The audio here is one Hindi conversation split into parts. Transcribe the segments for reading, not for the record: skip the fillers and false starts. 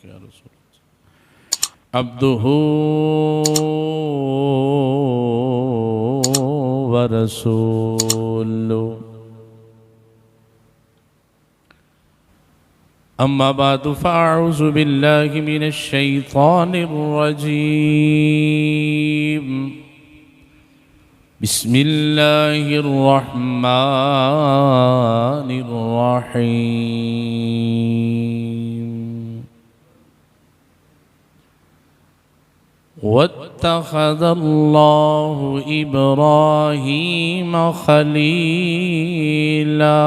या रसूल अब्दुहु व रसूलुहु अम्मा बादु फ़अऊज़ु बिल्लाहि मिनश शैतानिर रजीम बिस्मिल्लाहिर रहमानिर रहीम वत्तख़ज़ल्लाहु इब्राहीम खलीला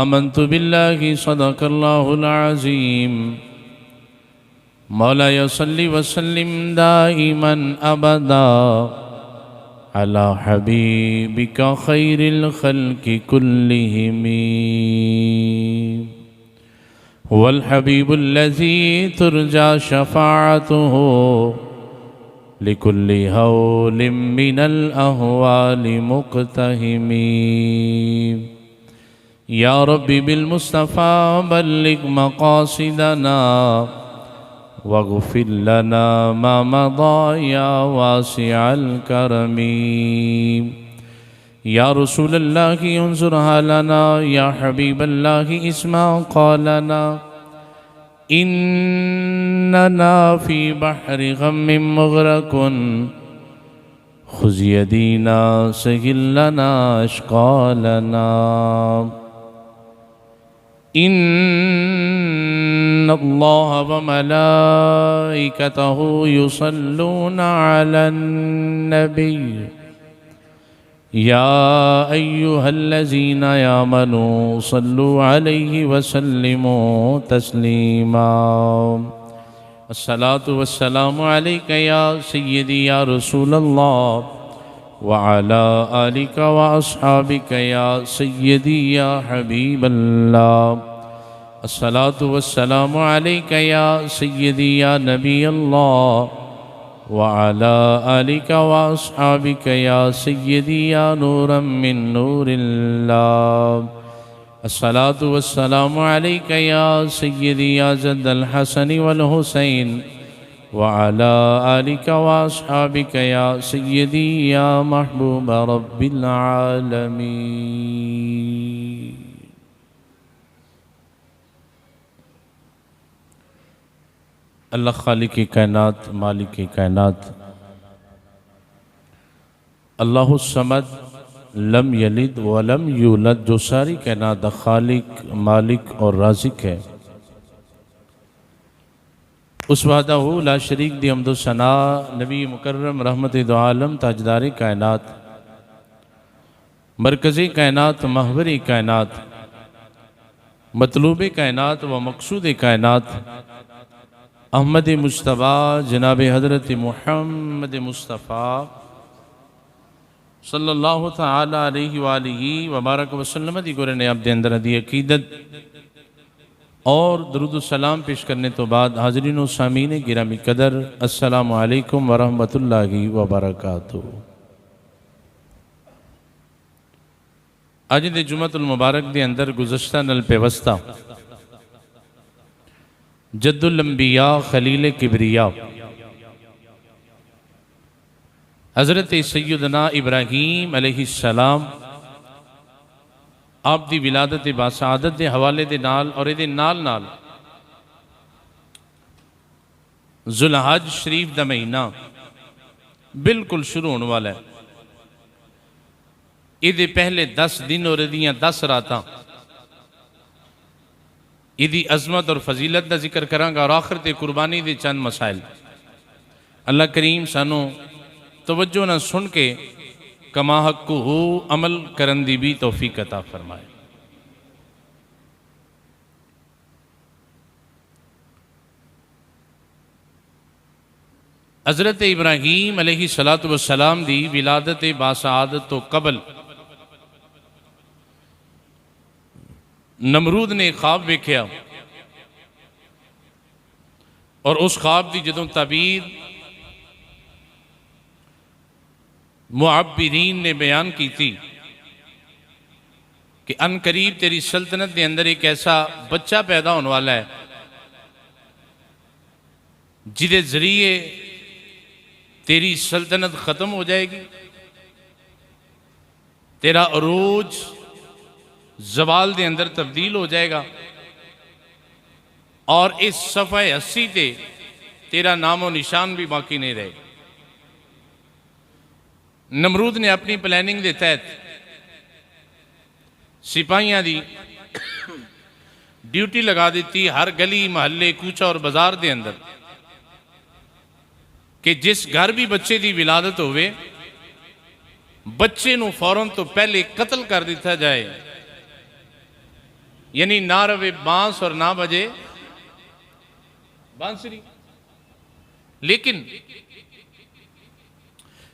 आमन्तु बिल्लाहि सदक़ल्लाहुल अज़ीम मौलाय सल्लि वसल्लिम दाइमन अबदा अला हबीबिका खैरिल खल्क़ि कुल्लिहिम वल हबीबुल्लज़ी तुरजा शफ़ाअतुहु लिकुल्लि हौलिम मिनल अहवालि मुक़्तहिमी या रब्बी बिल मुस्तफ़ा बल्लिग मक़ासिदना वग़फ़िर लना मा मदा या वासिअल करमी या रसूलल्लाहि उन्ज़ुर हालना या हबीबल्लाहि इस्मा क़ालना इन्नना फ़ी बहरि ग़म्मिन मुग़रक़ुन ख़ुज़ यदीना सहिल लना अश्क़ालना इन्नल्लाह व मलाइकतहु युसल्लूना अलन नबी या अय्युहल्लज़ीना आमनू सल्लु अलैहि वसल्लिमू तस्लीमा अस्सलातु वस्सलामु अलैका या सय्यदी या रसूलल्लाह व अला आलिका व अस्हाबिका या सय्यदी या हबीबल्लाह अस्सलातु वस्सलामु अलैका या सय्यदी या नबी अल्लाह व अला आलिका व अस्हाबिका या सय्यदी या नूरम मिन नूरिल्लाह अस्सलातु वस्सलामु अलैका या सय्यदी या जद्दल हसन वल हुसैन व अला आलिका व अस्हाबिका या सय्यदी या महबूब रब्बिल आलमीन। अल्लाह खालिक कायनात मालिक कायनात अल्लाहु समद लम यलिद वलम यूलद जो सारी कायनात खालिक मालिक और राज़िक है उस वहदहु ला शरीक दी हम्दो सना नबी मुकर्रम रहमत दो आलम ताजदार कायनात मरकज़ी कायनात महवरी कायनात मतलूब कायनात व मकसूद कायनात अहमद मुस्तफ़ा जनाब हज़रत मुहम्मद मुस्तफ़ा सल्लल्लाहु तआला अलैहि वालिही व बारक वसल्लम दी गुरने अब्द अंदर दी अकीदत और दरूद सलाम पेश करने तो बाद हाज़रीन व सामीन गिरामी कदर अस्सलामु अलैकुम व रहमतुल्लाहि व बरकातुहू। अज दे जुमतुल मुबारक दे अंदर गुज़श्ता नल पेवस्ता जद्दुल अंबिया खलील किबरिया हज़रत सैयदना इब्राहीम अलैहिस्सलाम आप दी विलादत बासादत के हवाले दे नाल और ये नाल नाल जुलहज शरीफ दा महीना बिल्कुल शुरू होने वाला है। ये पहले 10 दिन और 10 रातां इदी अजमत और फजीलत का जिक्र करांगा और आखिर ते कुर्बानी दे चंद मसाइल। अल्लाह करीम सानू तवज्जो ना सुन के कमा हक्कू अमल करन दी भी तौफीक अता फरमाए। हज़रत इब्राहीम अलैहिस्सलातु वस्सलाम दी विलादत बासादत तो कबल नमरूद ने ख्वाब वेख्या और उस ख्वाब की जदों ताबीर मुअब्बिरीन ने बयान की थी कि अनकरीब तेरी सल्तनत के अंदर एक ऐसा बच्चा पैदा होने वाला है जिदे जरिए तेरी सल्तनत ख़त्म हो जाएगी, तेरा अरूज जवाल के अंदर तब्दील हो जाएगा और इस सफ़ा हस्सी ते तेरा नामो निशान भी बाकी नहीं रहेगा। नमरूद ने अपनी प्लैनिंग के तहत सिपाहियों की ड्यूटी लगा दी हर गली महल्ले कूचा और बाजार के अंदर कि जिस घर भी बच्चे की विलादत होवे बच्चे नूं फौरन तो पहले कत्ल कर दिता जाए, यानी ना रवे बांस और ना बजे बांसुरी। लेकिन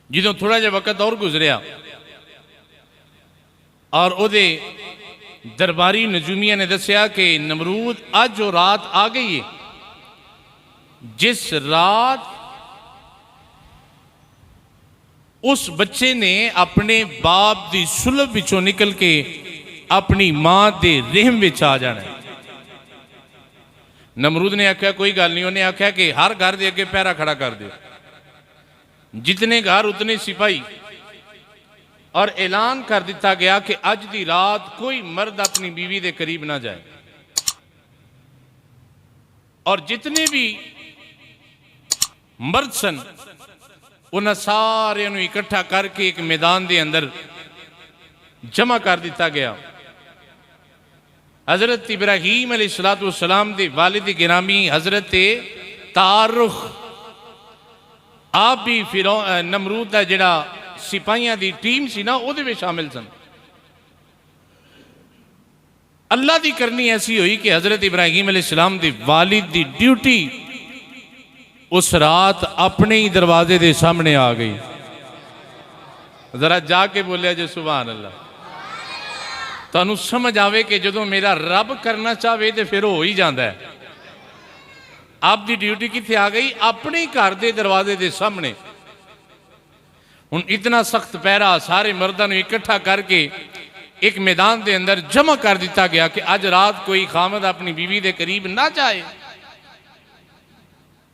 जो थोड़ा जा वक्त और गुजरिया और उहदे दरबारी नजूमिया ने दसिया कि नमरूद अज वो रात आ गई है जिस रात उस बच्चे ने अपने बाप की सुलभ विचों निकल के अपनी मां के रहम विच आ जाना है। नमरूद ने आख्या कोई गल नहीं, उन्हें आख्या कि हर घर के अगे पहरा खड़ा कर दो, जितने घर उतने सिपाही, और ऐलान कर दिता गया कि अज की रात कोई मर्द अपनी बीवी के करीब ना जाए। और जितने भी मर्द सन उन्हें सारे इकट्ठा करके एक मैदान के अंदर जमा कर दिता गया। हजरत इब्राहीम अलैहिस्सलाम के वालिद गिरामी हजरत तारुख आप भी फिर नमरूद का जिहड़ा सिपाहियों की टीम सी ना उहदे विच शामिल सन। अल्लाह की करनी ऐसी हुई कि हजरत इब्राहीम अलैहिस्सलाम के वालिद की ड्यूटी उस रात अपने ही दरवाजे के सामने आ गई। जरा जाके बोलिया जो सुभान अल्लाह, तुहानू समझ आवे कि जो मेरा रब करना चाहे तो फिर हो ही जाता है। आपकी ड्यूटी कितने आ गई? अपने घर के दरवाजे के सामने। हुण इतना सख्त पहरा सारे मर्दों इकट्ठा करके एक मैदान के अंदर जमा कर दिता गया कि अज रात कोई खामद अपनी बीवी के करीब ना जाए।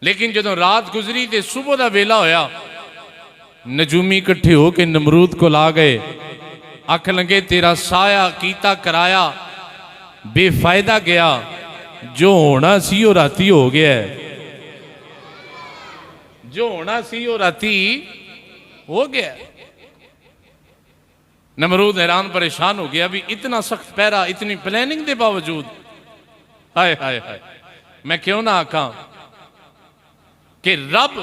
लेकिन जो रात गुजरी तो सुबह का वेला होया, नजूमी इकट्ठे होके नमरूद को ला गए, आख लगे तेरा साया कीता कराया बेफायदा गया, जो होना सी वो राती हो गया, जो होना सी वो राती हो गया। नमरूद हैरान परेशान हो गया भी इतना सख्त पहरा, इतनी प्लानिंग के बावजूद। हाय हाय हाय, मैं क्यों ना आखा कि रब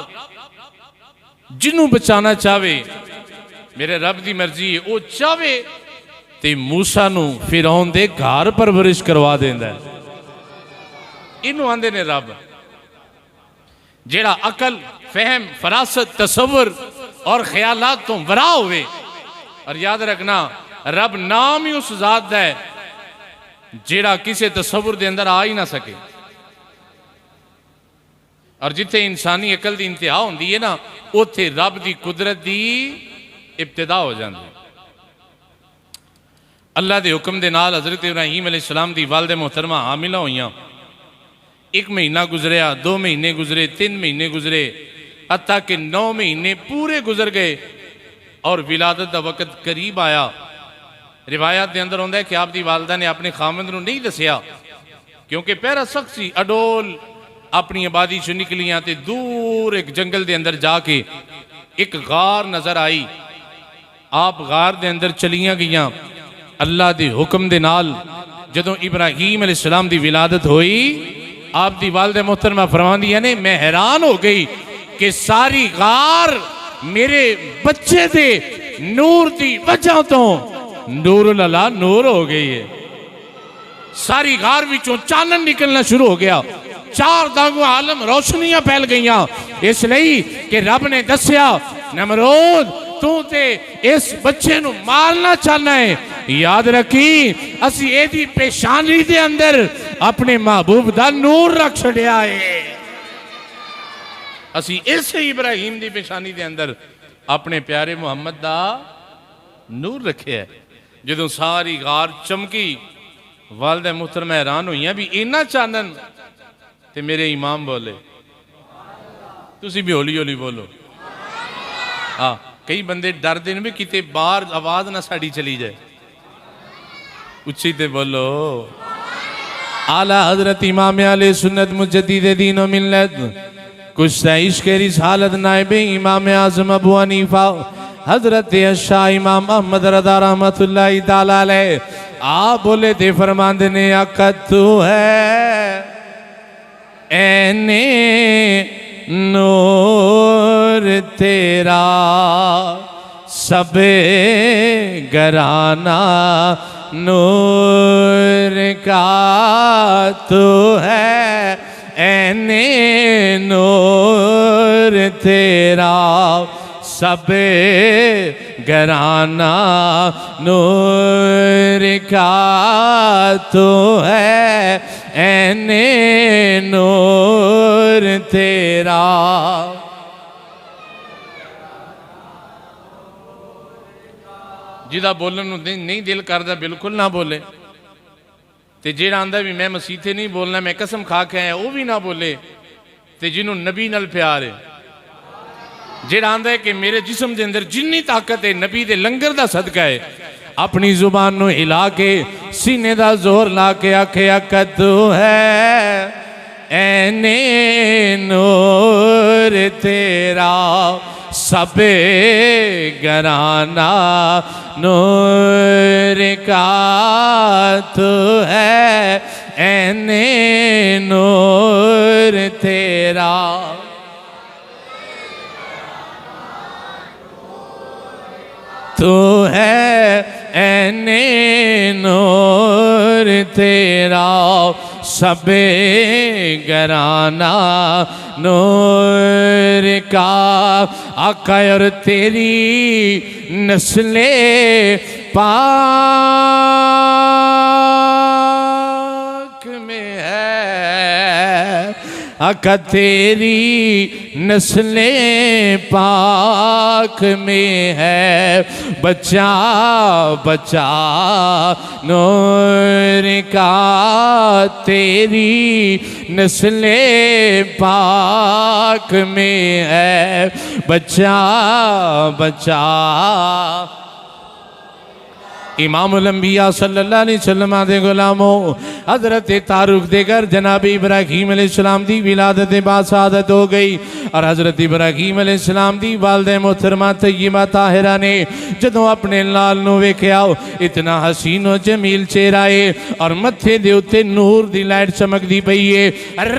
जिन्हों बचाना चाहे, मेरे रब की मर्जी है, वो चाहे तो मूसा नूं फिरौन दे घर परवरिश करवा देंदा। इनू आंदे ने रब, जेड़ा अकल फहम फरासत तसव्वुर और ख्यालात तो वरा होवे। और याद रखना रब नाम ही उस जात है जेड़ा किसी तसव्वुर दे अंदर आ ही ना सके। और जिथे इंसानी अकल की इंतहा होंदी है ना, उथे रब की कुदरत की इब्तिदा हो जाती है। अल्लाह के हुक्म के नाल हजरत इब्राहीम अलैहिस्सलाम की वालिदा मोहतरमा हामिला हुई। एक महीना गुजरिया, 2 महीने गुजरे, 3 महीने गुजरे, हत्ता कि 9 महीने पूरे गुजर गए और विलादत का वक्त करीब आया। रिवायत के अंदर आता है कि आपकी वालिदा ने अपने खामद को नहीं दसिया क्योंकि पहरा सख्त सी। अडोल अपनी आबादी चो निकलियां ते दूर एक जंगल के अंदर जाके एक गार नजर आई। आप गार के अंदर चलियां गईयां अल्लाह के हुक्म के नाल। जदों इब्राहीम अलैहिस्सलाम की विलादत हुई, आपकी वालिदा मोहतरमा फरमांदियां ने, मैं हैरान हो गई कि सारी गार मेरे बच्चे दे नूर की वजह तो नूरुल अला नूर हो गई है। सारी गार विचों चानन निकलना शुरू हो गया, चार दागों आलम रोशनियां फैल गईयां। इसलिए कि रब ने दसिया, नमरूद तू ते इस बच्चे नू मारना चाहना है, याद रखी असी एदी पेशानी दे अंदर अपने महबूब दा नूर रख छड़िया है। असी इस इब्राहीम की पेशानी के अंदर अपने प्यारे मुहम्मद दा नूर रखे है। जदों सारी गार चमकी वालदा मुहतरमा हैरान हुई भी इन्ना चानन ते मेरे इमाम बोले तुसी भी हौली हौली बोलो। हाँ कई बंदे डरते हैं भी किते बाहर आवाज ना साड़ी चली जाए, उच्ची ते बोलो। आला हजरत इमाम आले सुन्नत मुजद्दिद दीन व मिल्लत कुश्ता इश्क रिसालत नाइब इमाम आज़म अबू हनीफा हजरत शाह इमाम अहमद रज़ा रहमतुल्लाहि तआला अलैह आप बोले थे फरमांदे ने आका तू है ऐने नूर तेरा सबे घराना नूर का तू है ऐने नूर तेरा सबे घराना नूर का तू है ऐने नूर तेरा। जिदा बोलन नहीं दिल करता बिल्कुल ना बोले, ते जेड़ा आंदा भी मैं मसीथे नहीं बोलना मैं कसम खा के आया वो भी ना बोले, ते जिन्हों नबी नाल प्यार है, जेड़ा आंदा है कि मेरे जिस्म के अंदर जिन्नी ताकत है नबी दे लंगर दा सदका है, अपनी जुबान नू हिला के सीने दा जोर ला के आखे आका तू है ऐने नूर तेरा सबे घराना नूर का तू है ऐने नूर तेरा। तू है ऐने नूर तेरा सबे घराना नूर का आका और तेरी नस्ले पाक में है आका तेरी नस्ले पाक में है बच्चा बच्चा नूर का तेरी नस्ले पाक में है बच्चा बच्चा। इमामुल अंबिया सल्लल्लाहु अलैहि वसल्लम दे गुलामों हजरत तारुक दे घर जनाब इब्राहीम अलैहिस्सलाम दी विलादत बाद शहादत हो गई और हजरत इब्राहीम अलैहिस्सलाम दी वालिदा मोहतरमा तय्यबा ताहिरा ने जदों अपने लाल नूं वेख्या इतना हसीन और जमील चेहरा है और मत्थे दे उत्ते नूर दी लाइट चमकदी पई है।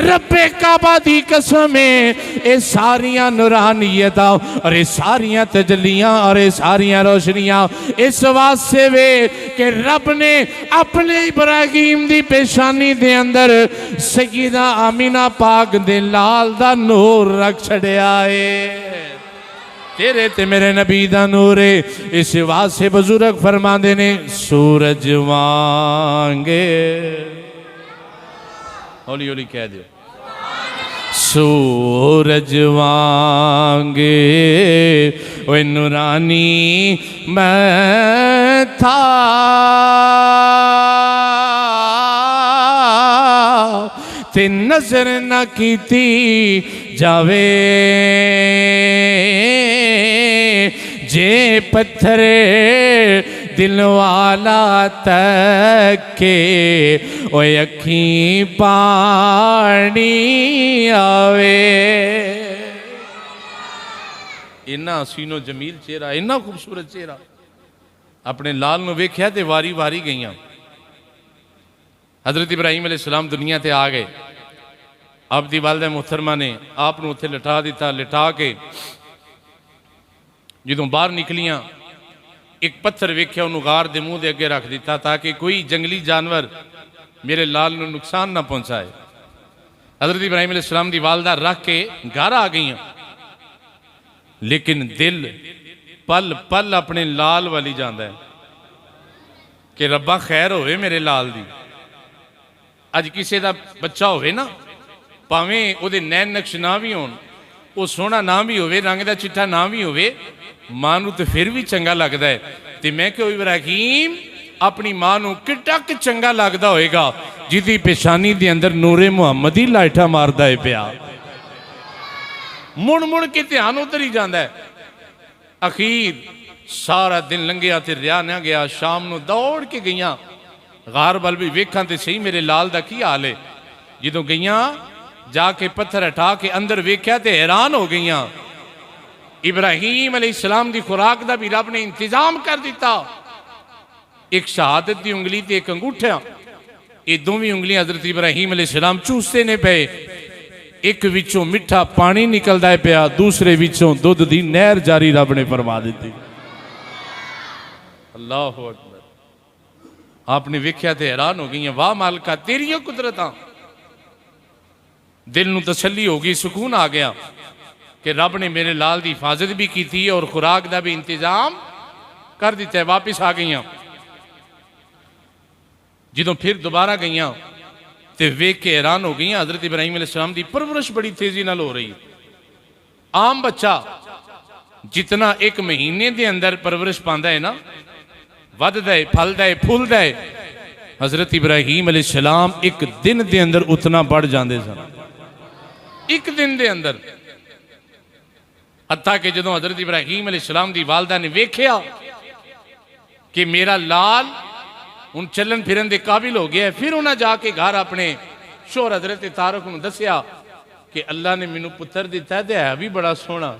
रब्बे काबा दी कसम है ये सारियां नूरानियतां और ये सारियां तजल्लियां और ये सारियां रोशनियां इस वास्ते वे कि रब ने अपने इब्राहीम दी पेशानी दे अंदर सैयदा आमीना पाक दे लाल दा नूर रख छड़िया है। तेरे ते मेरे नबी दा नूर है। इस वास्ते बुजुर्ग फरमांदे ने सूरज वांगे हौली हौली कह दियो सूरज वांगे ओए नूरानी मैं था ते नजर न कीती जावे जे पत्थर दिल वाला तके ओए अखी पानी आवे। इन्ना हसीनो जमील चेहरा इन्ना खूबसूरत चेहरा अपने लाल नूं वेख्या ते वारी वारी गईयां। हजरत इब्राहीम अलैहिस्सलाम दुनिया ते आ गए। आप दी वालिदा मोहतरमा ने आप नूं उत्थे लिटा दिता। लिटा के जदों बाहर निकलियां एक पत्थर वेख्या उन्होंने गार दे मुँह दे अगे रख दिता ताकि कोई जंगली जानवर मेरे लाल नूं नुकसान ना पहुंचाए। हजरत इब्राहीम अलैहिस्सलाम दी वालिदा रख के घर आ गई, लेकिन दिल पल पल अपने लाल वाली जाता है कि रब्बा खैर होवे मेरे लाल दी। अज किसी का बच्चा होवे ना भावें उहदे नैन नक्श ना भी होण वो सोहना ना भी होवे रंग का चिट्ठा ना भी होवे मां नूं ते फिर भी चंगा लगता है। तो मैं क्यों इब्राहीम अपनी मां नूं किड्डा कि चंगा लगदा होएगा जिहदी पेशानी दे अंदर नूरे मुहम्मद ही लाइठा मारदा है पिया। मुड़ मुड़ के ध्यान उधर ही जाता है। अखीर सारा दिन लंघिया ते रिहा ना गया। शाम नूं दौड़ के गईयां गार वाल भी वेखां ते सही मेरे लाल दा की हाल है। जदों गईयां जाके पत्थर हटा के अंदर वेख्या ते हैरान हो गईयां। इब्राहीम अलैहिस्सलाम दी खुराक दा भी रब ने इंतजाम कर दिता। एक शहादत दी उंगली ते एक अंगूठा, ये दोवें उंगलियां हजरत इब्राहीम अलैहिस्सलाम चूसते ने पे। एक विचों मिठा पानी निकलदा है पिया, दूसरे विचों दुध दी नहर जारी रब ने फरमा दी। अल्लाहु अकबर। आपने वेख्या ते हैरान हो गई, वाह मालिका तेरियां कुदरतां। दिल नूं तसल्ली हो गई, सुकून आ गया कि रब ने मेरे लाल की हिफाजत भी की थी और खुराक का भी इंतजाम कर दिता है। वापिस आ गई। जदों फिर दोबारा गई तो वेख के हैरान हो गई हजरत इब्राहीम अलैहिस्सलाम की परवरिश बड़ी तेजी नाल हो रही है। आम बच्चा जितना एक महीने के अंदर परवरिश पाता है ना, वधदा है, फलदा है, फुलदा है, हजरत इब्राहीम अलैहिस्सलाम एक दिन के अंदर उतना बढ़ जाते सन। एक दिन के अंदर हत्ता कि जदों हजरत इब्राहीम अलैहिस्सलाम की वालदा ने वेख्या कि मेरा लाल हुण चलन फिरन के काबिल हो गया है, फिर उन्हें जाके घर अपने शोहर हजरत तारुक नूं दस्या कि अल्लाह ने मैनू पुत्र दिता है, है भी बड़ा सोहना।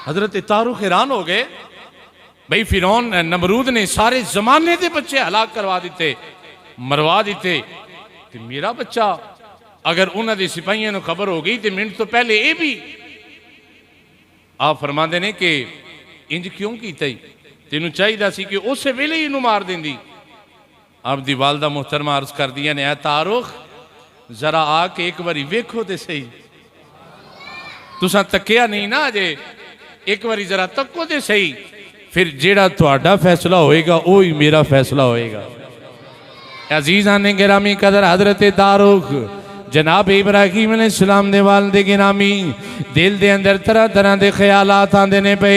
हजरत तारुक हैरान हो गए, भाई फिरौन नमरूद ने सारे जमाने के बच्चे हलाक करवा दिते, मरवा दिते, तो मेरा बच्चा अगर उन्होंने सिपाहियों को खबर हो गई तो मिनट तो पहले ये भी। आप फरमाते ने कि इंज क्यों किया, तेन चाहिए सी कि उस वेले ही मार देंदी। आप दी वालदा मुहतरमा अर्ज कर दिया ने, तारुख जरा आके एक बारी वेखो तो सही, तुसा तकिया नहीं ना अजे, एक बारी जरा तको तो सही, फिर जेड़ा तुहाडा फैसला होएगा वो ही मेरा फैसला होएगा। अजीज़ां ने गिरामी कदर हजरत तारुख जनाब इब्राहीम अलैहिस्सलाम दे वालिद गिरामी दिल दे अंदर तरह तरह के ख्यालात आते ने पे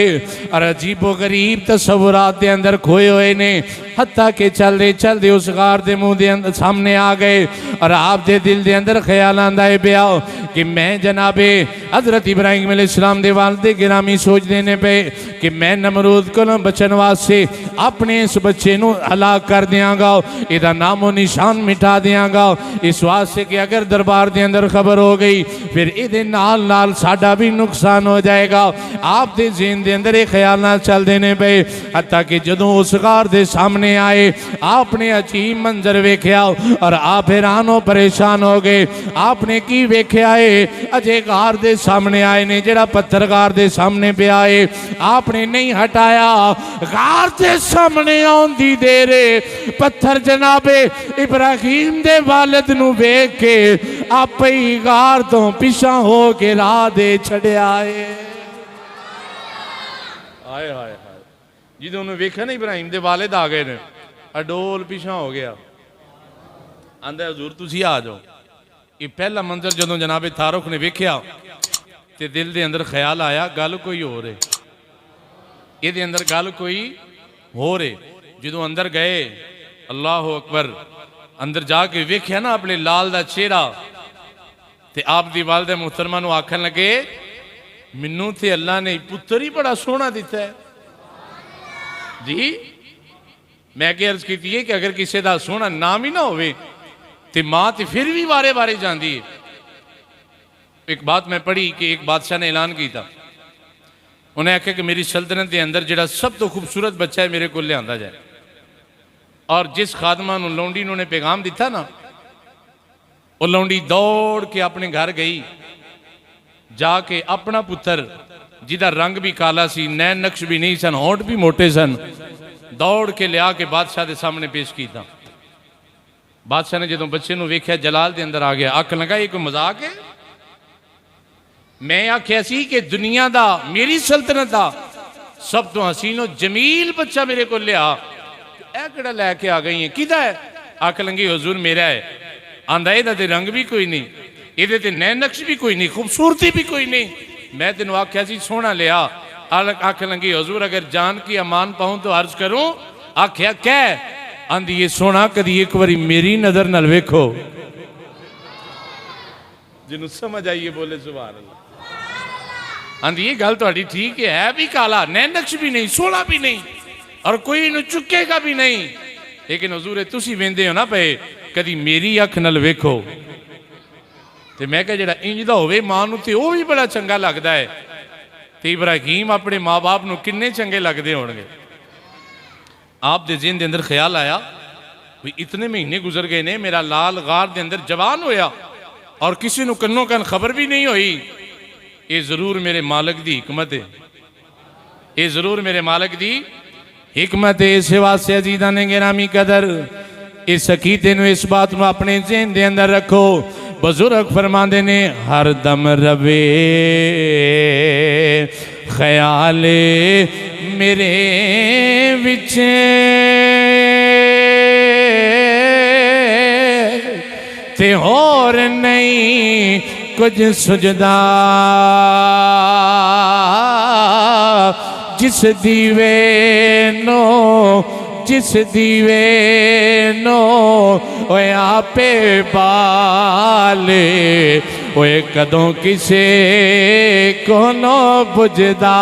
और अजीबो गरीब तस्वुरात दे अंदर खोए हुए ने। हत्ता के चलते चलते उस गार दे मुंह दे अंदर सामने आ गए और आप दे दिल दे अंदर ख्याल आंदा है पिया कि मैं जनाबे हजरत इब्राहीम अलैहिस्सलाम दे वालिद गिरामी सोचते ने पे कि मैं नमरूद को बचन वास्ते अपने इस बच्चे नूं हलाक कर दियांगा, इहदा नामो निशान मिटा दियांगा, इस वास्ते कि अगर दरबार दे अंदर खबर हो गई फिर इहदे नाल नाल साडा भी नुकसान हो जाएगा। आप दे ज़हन दे अंदर ये ख्याल नाल चलदे ने पे। हत्ता कि जदों उस गार दे सामने आए आपने अजीब मंजर वेख्या और आप हैरान हो परेशान हो गए। आपने की वेख्या है, अजे गार दे सामने आए ने, जेड़ा पत्थर गार दे सामने पे आए आपने नहीं हटाया। गार दे सामने आउंदी देरे पत्थर जनाबे इब्राहीम दे वालिद नू वेख के आप ही गार तो पिछा हो के राह दे छड़िया है। हाय हाय हाय, जिदों उन्हें वेखा ना इब्राहीम दे वालिद आ गए ने, अडोल पिछा हो गया, आंदा हजूर तुसी आ जाओ। ये पहला मंजर जदों जनाबे तारुक ने वेख्या ते दिल दे अंदर ख्याल आया गल कोई हो रहे, ये अंदर गल कोई हो रहे। जदों अंदर गए अल्लाह अकबर, अंदर जाके वेख्या ना अपने लाल दा चेहरा ते आप दी वालिदा मुहतरमा नूं आखन लगे मैनू ते अल्लाह ने पुत्र ही बड़ा सोहना दिता है जी। मैं अगे अर्ज की है कि अगर किसी का सोहना नाम ही ना होवे ते मां ते फिर भी वारे वारे जाती है। एक बात मैं पढ़ी कि एक बादशाह ने ऐलान किया, उन्हें आख्या कि मेरी सल्तनत के अंदर जो सब तो खूबसूरत बच्चा है मेरे को लिया जाए। और जिस खादमा लौंडी ने पैगाम दिता ना, वो लौंडी दौड़ के अपने घर गई, जाके अपना पुत्र जिदा रंग भी काला सी, नैन नक्श भी नहीं सन, होंठ भी मोटे सन, दौड़ के लिया के बादशाह के सामने पेश किया। बादशाह ने जो बच्चे को वेख्या जलाल के अंदर आ गया, आख लगा ये कोई मजाक है। मैं आख्या सी कि दुनिया का मेरी सल्तनत का सब तो हसीनो जमील बच्चा मेरे को लिया, ए किहड़ा लैके आ गई है, किदा है? आख लंगी हजूर मेरा है। आंदा इहदा ते रंग भी कोई नहीं, इहदे ते नैन नक्श भी कोई नहीं, खूबसूरती भी कोई नहीं, मैं तेन आख्या सी सोहना लिया। आख लंगी हजूर अगर जान की अमान पाऊँ तो अर्ज करूँ आख्या कह, आंदी ये सोना कदी एक बारी मेरी नज़र नाल वेखो। जिन्हों समझ आइए बोले सुभान अल्लाह। आंदी ये गल तुहाडी ठीक है भी काला, नैनक्श भी नहीं, सोना भी नहीं, और कोई इन्हू चुकेगा भी नहीं, लेकिन हजूर तुसी वेंदे हो ना पे, कदी मेरी अख नाल वेखो। तो मैं क्या जो इंज दा होवे मां नूं ते वो भी बड़ा चंगा लगता है। तो इब्राहीम अपने माँ बाप नूं किन्ने चंगे लगते होणगे। आप दे ज़हन दे अंदर ख्याल आया भी इतने महीने गुजर गए ने, मेरा लाल गार दे अंदर जवान होया और किसी नूं कन्नों कन खबर भी नहीं हुई। ये जरूर मेरे मालिक दी हिकमत है, ये जरूर मेरे मालिक दी हिकमत है। इस वास्ते अजीज़ां ने गिरामी कदर इस अकीदे नूं, इस बात नूं अपने ज़हन दे अंदर रखो। बुजुर्ग फरमांदे ने हर दम रवे ख्याले मेरे विच, ते होर नहीं कुछ सुझदा, जिस दीवे नो जिस दीवे नो ओए आपे बाले, ओए कदों किसे को नो बुझदा।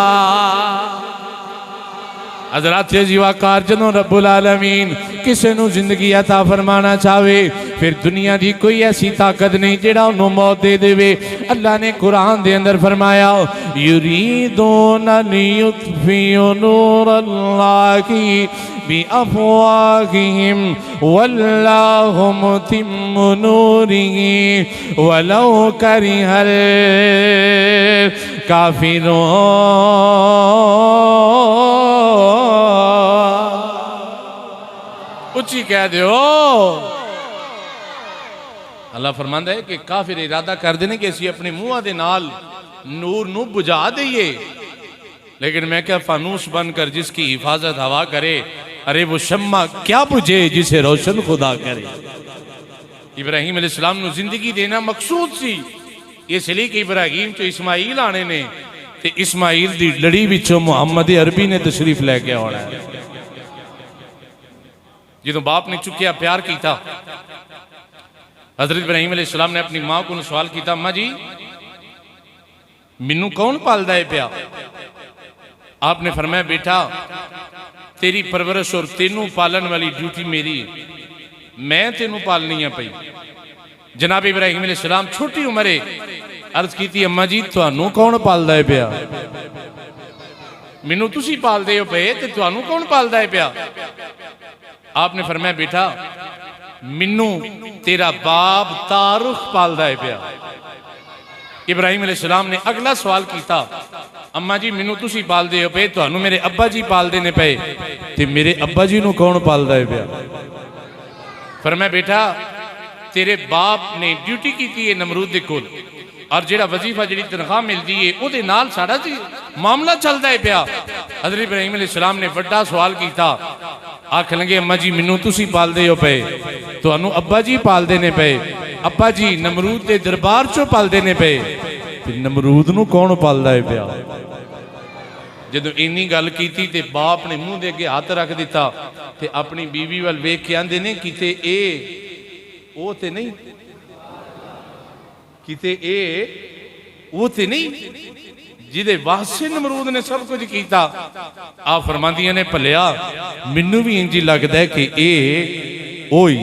हज़रात जीवाकार जदों रब्बुल आलमीन किसी नूं जिंदगी अता फरमाना चाहे, फिर दुनिया की कोई ऐसी ताकत नहीं जिहड़ा उन्होंने मौत दे देवे। अल्लाह ने कुरान दे अंदर फरमाया युरीदूना लियुत्फियू नूरल्लाहि बिअफ़वाहिहिम वल्लाहु मुतिम्मु नूरिही वलौ करिहल काफिरून। उच्ची कह दो। अल्लाह फरमांदा है कि काफिर इरादा करते हैं कि असी अपने मुँह दे नाल नूर नू बुझा दईए, लेकिन मैं क्या फानूस बनकर जिसकी हिफाजत हवा करे, अरे वो शम्मा क्या बुझे जिसे रोशन खुदा करे। इब्राहीम अलैहिस्सलाम नू जिंदगी देना मकसूद सी, इसलिए कि इब्राहीम तो इस्माइल आने ने, ते इस्माइल दी लड़ी विचों मुहम्मद अरबी ने तशरीफ लैके आना है। जो बाप ने चुकिया प्यार किया, हजरत इब्राहीम अलैहिस्सलाम ने अपनी मां को सवाल किया, अम्मा जी मैनू कौन पालदा है पिया? आपने फरमाया बेटा तेरी परवरिश और तेनू पालन वाली ड्यूटी मेरी है, मैं तेनू पालनी है पई। जनाब इब्राहीम अलैहिस्सलाम छोटी उम्रे अर्ज की, अम्मा जी तुहानू कौन पालदा है पिया? मैनू तुसी पालदे हो पे ते तुहानू कौन पालदा है पिया? आपने फरमाया बेटा मैनू तेरा बाप तारुख पालदा है पिया। इब्राहीम अलैहिस्सलाम ने अगला सवाल किया, अम्मा जी मैनू तुसी पालदे हो पे, तुहानू मेरे अब्बा जी पालदे ने पे, ते मेरे अब्बा जी नू कौन पालदा है पिया? फरमाया बेटा तेरे बाप ने ड्यूटी की है नमरूद दे कोल, और जेड़ा वजीफा जी तनख्वाह मिलती है वो नाल साड़ा मामला चलता है पिया। हज़रत इब्राहीम अलैहिस्सलाम ने बड़ा सवाल किया, आख लगे अम्मा जी मैनू तुसी पालदे हो पे, तुहानू अब्बा जी पालदे ने पे, अब्बा जी नमरूद के दरबार चो पालदे ने पे, नमरूद नू कौन पालदा है पिया? जदों इन्नी गल की ते बाप ने मूँह दे अगे हाथ रख दिता ते अपनी बीवी वाल वेख के आंदे ने किते ए ओ ते नहीं, किते ए वो ते नहीं जिदे वास्ते नमरूद ने सब कुछ किया। आ फरमांदियां ने भलिया मैनू भी इंज लगता है कि ए ओही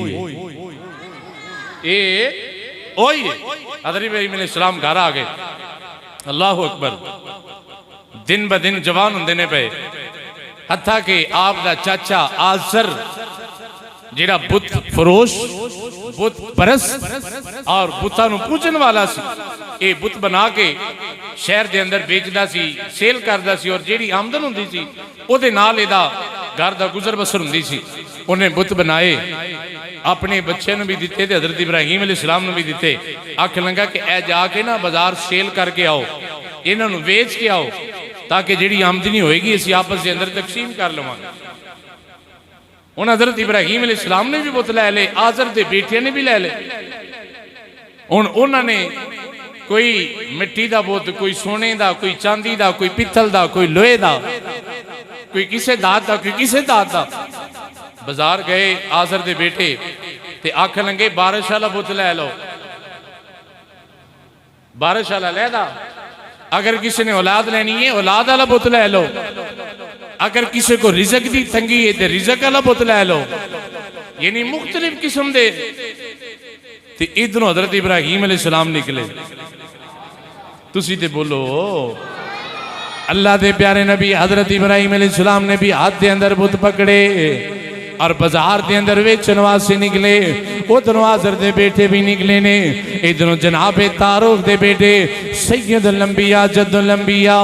ए ओही। हज़रत इब्राहीम अलैहिस्सलाम घर आ गए, अल्लाहु अकबर, दिन ब दिन जवान होंदे ने पे, हत्ता कि आप दा चाचा आज़र जिहड़ा बुत फरोश बुत परस्त और बुतां नूं पूजन वाला सी, ये बुत बना के शहर के अंदर बेचदा सी, सेल करदा सी, और जिहड़ी आमदन हुंदी सी उहदे नाल इहदा घर दा गुजर बसर हुंदी सी। उन्हें बुत बनाए, अपने बच्चे नूं भी दिते ते हज़रत इब्राहीम अलैहिस्सलाम नूं भी दिते। आख लगा कि ए जाके ना बाजार सेल करके आओ, इन्हां नूं वेच के आओ, ताकि जिहड़ी आमदनी होएगी असीं आपस के अंदर तकसीम कर लवांगे। हुण हज़रत इब्राहीम अलैहिस्सलाम ने भी बुत लै ले, आज़र दे बेटियां ने भी लै ले। हुण उन्होंने कोई मिट्टी का बुत, कोई सोने का, कोई चांदी का, कोई पित्तल का, कोई लोहे का, कोई किसी दात का, कोई किसी दात का, बाजार गए आजर दे बेटे ते आखन लगे बारिश वाला बुत लै लो, बारिश वाला लैदा। अगर किसी ने औलाद लेनी है औलाद वाला बुत लै लो, अगर किसी को रिजक की तंगी है तो रिजक वाला बुत लै लो। यानी मुख्तलिफ किस्म दे। ते इधरों हजरत इब्राहीम अलैहिस्सलाम निकले। तुसी ते बोलो अल्लाह दे प्यारे नबी हजरत इब्राहीम अलैहिस्सलाम ने भी हाथ के अंदर बुत पकड़े और बाजार के अंदर वेचन वास्ते निकले। उधरों आजर दे बेटे भी निकले ने, इधरों जनाबे तारुफ दे बेटे सैयदुल अंबिया जद्दुल अंबिया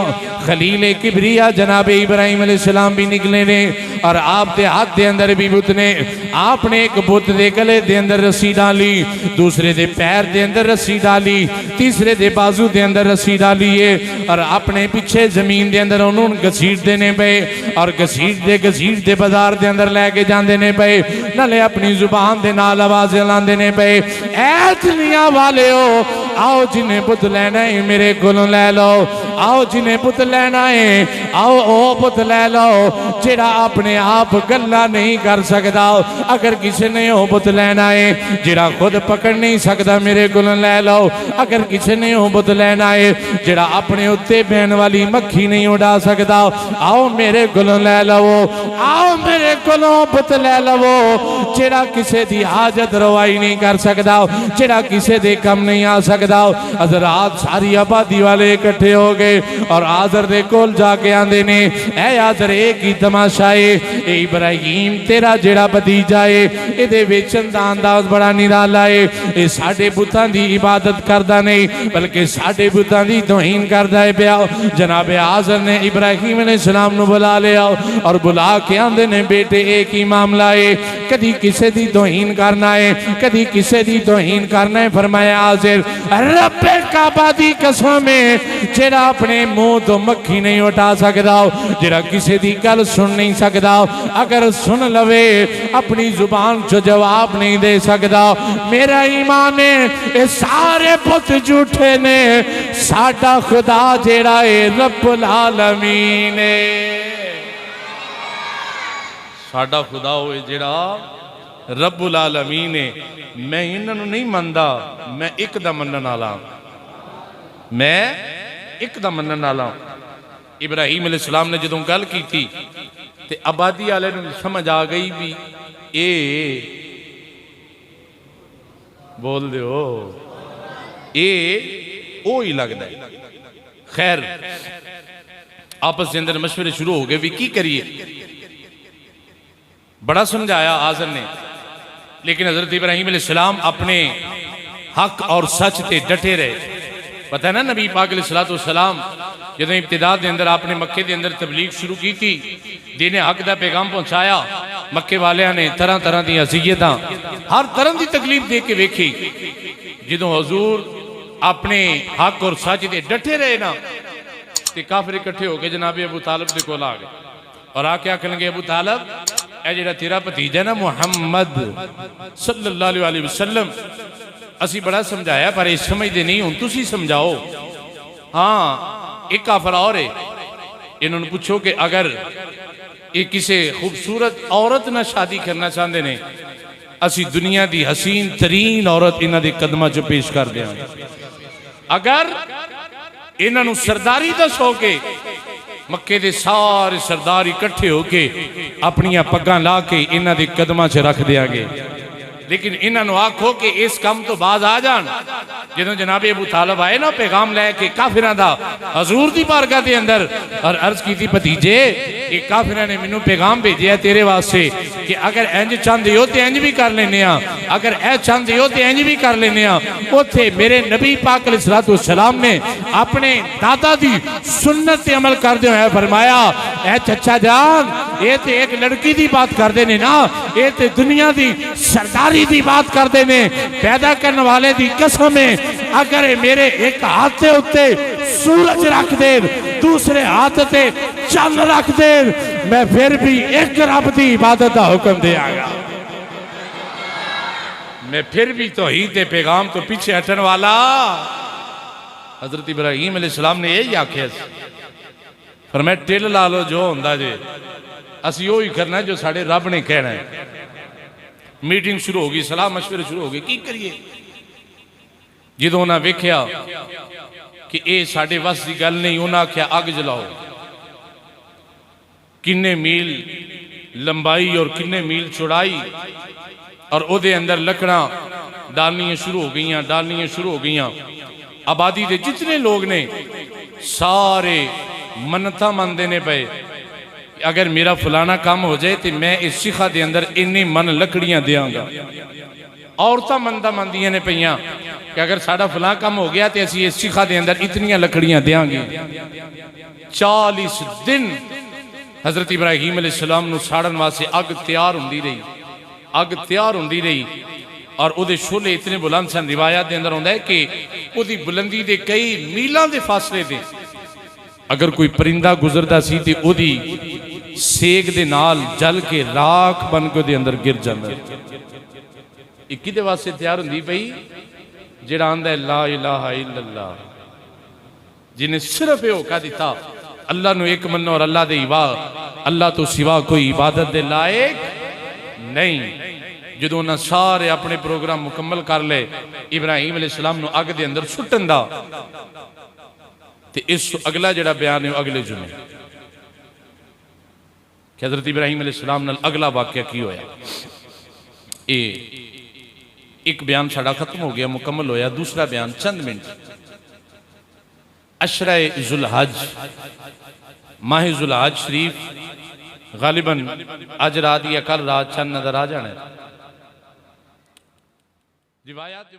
खलील किबरिया जनाबे इब्राहीम अलैहिस्सलाम भी निकले ने। और आप दे हाथ के अंदर भी बुत ने। आपने एक बुत दे गले दे अंदर रस्सी डाली, दूसरे दे पैर दे अंदर रस्सी डाली, तीसरे दे बाजू दे अंदर रस्सी डाली है और अपने पीछे जमीन दे अंदर उन्होंने घसीट देने पे और घसीट दे बाजार दे अंदर लैके जाते ने पे। नाले अपनी जुबान दे नाल आवाज लाते ने पे, ऐ दुनिया वाले हो आओ जिन्हें बुत लेना है मेरे कोलों लै लो, आओ जिन्हें बुत लेना है आओ ओ बुत लै लो जेड़ा अपने आप गल्ला नहीं कर सकता। अगर किसी ने ओ बुत लेना है जेड़ा खुद पकड़ नहीं सकता मेरे कोलों लै लो। अगर किसी ने ओ बुत लेना है जेड़ा अपने उत्ते बहन वाली मक्खी नहीं उड़ा सकता आओ मेरे कोलों लै लो, आओ मेरे कोलों बुत लै लो। जेड़ा किसी की हाजत रवाई नहीं कर सकता, जेड़ा किसी दे कम नहीं आ सकता। हज़रात सारी आबादी वाले इकट्ठे हो गए और आजर दे कोल जाके आंदे ने, ऐ आजर एक ही तमाशा है, इब्राहीम तेरा जेड़ा भतीजा है इहदे वेचन दा अंदाज बड़ा निराला है। ये साडे बुतां दी इबादत करदा नहीं बल्कि साडे बुतां दी तौहीन करदा है पिया। जनाबे आजर ने इब्राहीम अलैहिस्सलाम नु बुला लिया और बुला के आंदे ने बेटे एक ही मामला है, कदी किसी दी तौहीन करना है कदी किसी दी तौहीन करना है। फरमाया आजिर रब्बे काबा दी कसम है जेड़ा अपने मुंह तो मक्खी नहीं उठा सकता, जेड़ा किसी दी गल सुन नहीं सकता, अगर सुन लवे अपनी जुबान चो जवाब नहीं दे सकता। मेरा ईमान है ये सारे पुत झूठे ने, साडा खुदा जेड़ा है रब्बुल आलमीन है। साडा खुदा होए जेड़ा रब्बुल आलमीन है। मैं इन्हों नहीं मनदा, मैं एक दा मनन वाला, मैं एक दा मनन वाला। इब्राहीम अलैहिस्सलाम ने जदों गल की थी ते आबादी वाले नूं समझ आ गई भी ए बोल दो ए ओ ही लगता है। खैर आपस के अंदर मशवरे शुरू हो गए भी की करिए। बड़ा समझाया आजर ने, लेकिन हजरत इब्राहीम अलैहिस्सलाम अपने हक और सच ते डटे रहे। पता है ना नबी पाक अलैहिस्सलाम जब इब्तिदा के अंदर आपने मक्के के अंदर तबलीग शुरू की थी, दीन हक का पैगाम पहुंचाया, मक्के वालियां ने तरह तरह दी अज़ियत हर तरह की तकलीफ दे के वेखी। जो हजूर अपने हक और सच ते डटे रहे ना ते काफिर इकट्ठे होकर जनाब अबू तालिब के कोल आ गए और आके आखन लगे अबू तालिब ए जेड़ा तेरा भतीजा ना मुहम्मद सल्लल्लाहु अलैहि वसल्लम असी बड़ा समझाया पर ये समझते नहीं, हुण तुसी समझाओ। हाँ एक काफिर और है, इन्होंने पूछो कि अगर ये किसी खूबसूरत औरत ना शादी करना चाहते ने असी दुनिया की हसीन तरीन औरत इन्हां दे कदमां च पेश कर देंगे। अगर इन्हां नूं सरदारी दा शौक है, मक्के दे सारे सरदार इकट्ठे होके अपनियां पग्गां ला के इन्हां दे कदमां च रख देंगे। लेकिन इन्हों आखो कि इस काम तो बाज आ जान। जो जनाबे अबू तालिब आए ना पैगाम लैके काफिरां दा हजूर दी बारगाह दे अंदर और अर्ज की भतीजे ये काफिरां ने मैनू पैगाम भेजा तेरे वास्ते कि अगर इंज चाहते हो तो इंज भी कर लेने, अगर ए चाहते हो तो इंज भी कर लेने। उत्थे मेरे नबी पाक अलैहिस्सलाम ने अपने दादा दी सुन्नत ते अमल करते हुए फरमाया, ए चचा जान ये तो एक लड़की की बात करते ने ना, ये तो दुनिया की सरदारी की बात करते ने। पैदा करने वाले की कसम है अगर मेरे एक हाथ के उत्ते सूरज रख दे दूसरे हाथ से चंद रख दे मैं फिर भी एक रब की इबादत का हुक्म देगा। मैं फिर भी तौहीद के पैगाम तो पीछे हटन वाला। हजरत इब्राहीम अलैहिस्सलाम ने यही आख्या, फरमाया टिल ला लो जो होंदा जे, असी वो ही करना जो साढ़े रब ने कहना है। मीटिंग शुरू हो गई, सलाह मशवरे शुरू हो गए, की करिए। जो उन्हें वेख्या कि ये साढ़े वस की गल नहीं, उन्हें आख्या अग जलाओ। किन्ने मील लंबाई और किन्ने मील चौड़ाई, और उहदे अंदर लकड़ा डालनियां शुरू हो गई, डालनियां शुरू हो गई। आबादी के जितने लोग ने सारे मन्नतां मंगदे ने पे, अगर मेरा फलाना काम हो जाए तो मैं इस शिखा के अंदर इन्नी मन लकड़ियां देंगा। औरतां मनता मंदियां ने पईयां कि अगर साड़ा फलां काम हो गया तो असी इस शिखा के अंदर इतनियां लकड़ियां देंगे। 40 दिन हजरत इब्राहीम अलैहिस्सलाम नूं साड़न वास्ते अग तैयार होंदी रही, अग तैयार होंदी रही, और उहदे शोले इतने बुलंद सन। रिवायत के अंदर आउंदा है कि उहदी बुलंदी के कई मीलों के फासले से अगर कोई परिंदा गुजरता सी तो उहदी सेक दे नाल जल के राख बन के उहदे अंदर गिर जाता। ये किहदे वास्ते तैयार होंदी पई? जिहड़ा आंदा है ला इलाहा इल्लल्लाह, जिन्हें सिर्फ ये होका दिता अल्लाह नूं एक मनो और अल्लाह दे अल्लाह तो सिवा कोई इबादत दे लायक नहीं। जो उन्हें सारे अपने प्रोग्राम मुकम्मल कर ले इब्राहीम अलैहिस्सलाम नूं अग दे अंदर सुट्टन दा, ते इस अगला जिहड़ा बयान है अगले जुमे कि हजरत इब्राहीम अलैहिस्सलाम नाल अगला वाकया की होया। ये एक बयान साड़ा खत्म हो गया, मुकम्मल होया। दूसरा बयान चंद मिनट। अशरा जुलहज, माह जुलहज शरीफ गालिबन अज रात या कल रात चंद नजर आ जाने। रिवायात